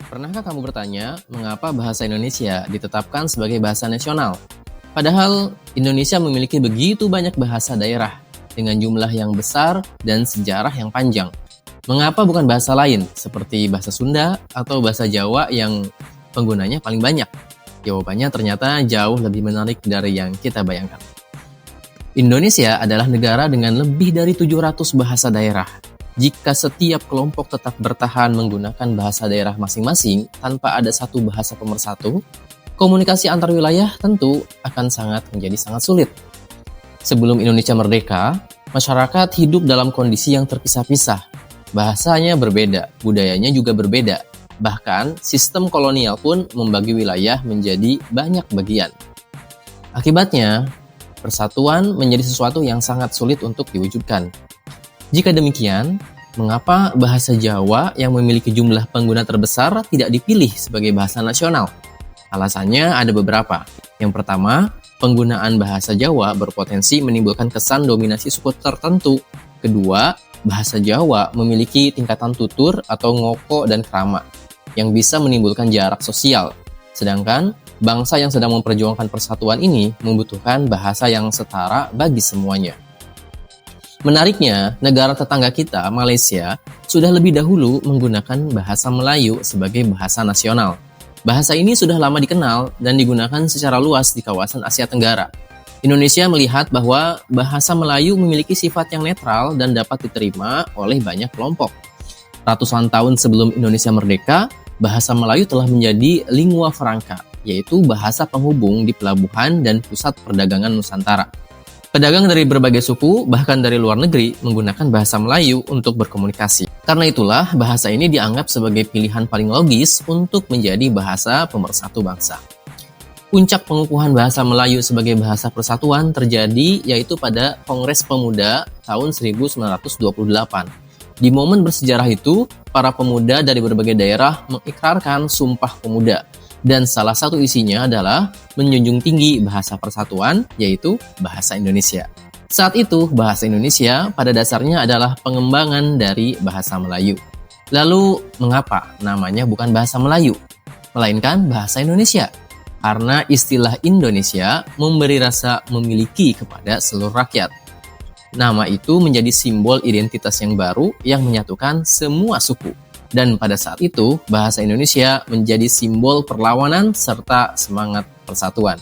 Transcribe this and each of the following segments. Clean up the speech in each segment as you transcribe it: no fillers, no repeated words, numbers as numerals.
Pernahkah kamu bertanya, mengapa bahasa Indonesia ditetapkan sebagai bahasa nasional? Padahal Indonesia memiliki begitu banyak bahasa daerah dengan jumlah yang besar dan sejarah yang panjang. Mengapa bukan bahasa lain seperti bahasa Sunda atau bahasa Jawa yang penggunanya paling banyak? Jawabannya ternyata jauh lebih menarik dari yang kita bayangkan. Indonesia adalah negara dengan lebih dari 700 bahasa daerah. Jika setiap kelompok tetap bertahan menggunakan bahasa daerah masing-masing tanpa ada satu bahasa pemersatu, komunikasi antar wilayah tentu akan menjadi sangat sulit. Sebelum Indonesia merdeka, masyarakat hidup dalam kondisi yang terpisah-pisah. Bahasanya berbeda, budayanya juga berbeda. Bahkan, sistem kolonial pun membagi wilayah menjadi banyak bagian. Akibatnya, persatuan menjadi sesuatu yang sangat sulit untuk diwujudkan. Jika demikian, mengapa bahasa Jawa yang memiliki jumlah pengguna terbesar tidak dipilih sebagai bahasa nasional? Alasannya ada beberapa. Yang pertama, penggunaan bahasa Jawa berpotensi menimbulkan kesan dominasi suku tertentu. Kedua, bahasa Jawa memiliki tingkatan tutur atau ngoko dan krama yang bisa menimbulkan jarak sosial. Sedangkan bangsa yang sedang memperjuangkan persatuan ini membutuhkan bahasa yang setara bagi semuanya. Menariknya, negara tetangga kita, Malaysia, sudah lebih dahulu menggunakan bahasa Melayu sebagai bahasa nasional. Bahasa ini sudah lama dikenal dan digunakan secara luas di kawasan Asia Tenggara. Indonesia melihat bahwa bahasa Melayu memiliki sifat yang netral dan dapat diterima oleh banyak kelompok. Ratusan tahun sebelum Indonesia merdeka, bahasa Melayu telah menjadi lingua franca, yaitu bahasa penghubung di pelabuhan dan pusat perdagangan Nusantara. Pedagang dari berbagai suku, bahkan dari luar negeri, menggunakan bahasa Melayu untuk berkomunikasi. Karena itulah, bahasa ini dianggap sebagai pilihan paling logis untuk menjadi bahasa pemersatu bangsa. Puncak pengukuhan bahasa Melayu sebagai bahasa persatuan terjadi yaitu pada Kongres Pemuda tahun 1928. Di momen bersejarah itu, para pemuda dari berbagai daerah mengikrarkan Sumpah Pemuda. Dan salah satu isinya adalah menjunjung tinggi bahasa persatuan, yaitu bahasa Indonesia. Saat itu, bahasa Indonesia pada dasarnya adalah pengembangan dari bahasa Melayu. Lalu, mengapa namanya bukan bahasa Melayu, melainkan bahasa Indonesia? Karena istilah Indonesia memberi rasa memiliki kepada seluruh rakyat. Nama itu menjadi simbol identitas yang baru yang menyatukan semua suku. Dan pada saat itu, bahasa Indonesia menjadi simbol perlawanan serta semangat persatuan.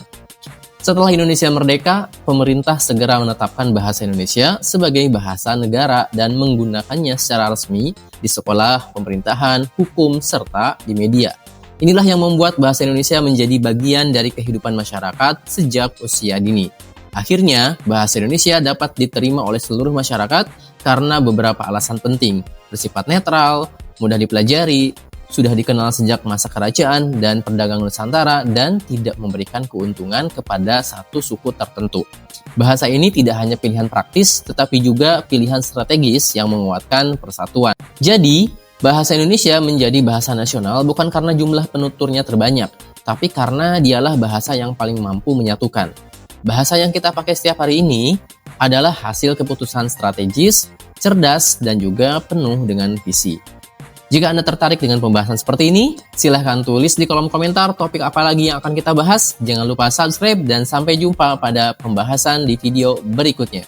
Setelah Indonesia merdeka, pemerintah segera menetapkan bahasa Indonesia sebagai bahasa negara dan menggunakannya secara resmi di sekolah, pemerintahan, hukum, serta di media. Inilah yang membuat bahasa Indonesia menjadi bagian dari kehidupan masyarakat sejak usia dini. Akhirnya, bahasa Indonesia dapat diterima oleh seluruh masyarakat karena beberapa alasan penting, bersifat netral, mudah dipelajari, sudah dikenal sejak masa kerajaan dan perdagangan Nusantara, dan tidak memberikan keuntungan kepada satu suku tertentu. Bahasa ini tidak hanya pilihan praktis, tetapi juga pilihan strategis yang menguatkan persatuan. Jadi, bahasa Indonesia menjadi bahasa nasional bukan karena jumlah penuturnya terbanyak, tapi karena dialah bahasa yang paling mampu menyatukan. Bahasa yang kita pakai setiap hari ini adalah hasil keputusan strategis, cerdas, dan juga penuh dengan visi. Jika Anda tertarik dengan pembahasan seperti ini, silahkan tulis di kolom komentar topik apa lagi yang akan kita bahas. Jangan lupa subscribe dan sampai jumpa pada pembahasan di video berikutnya.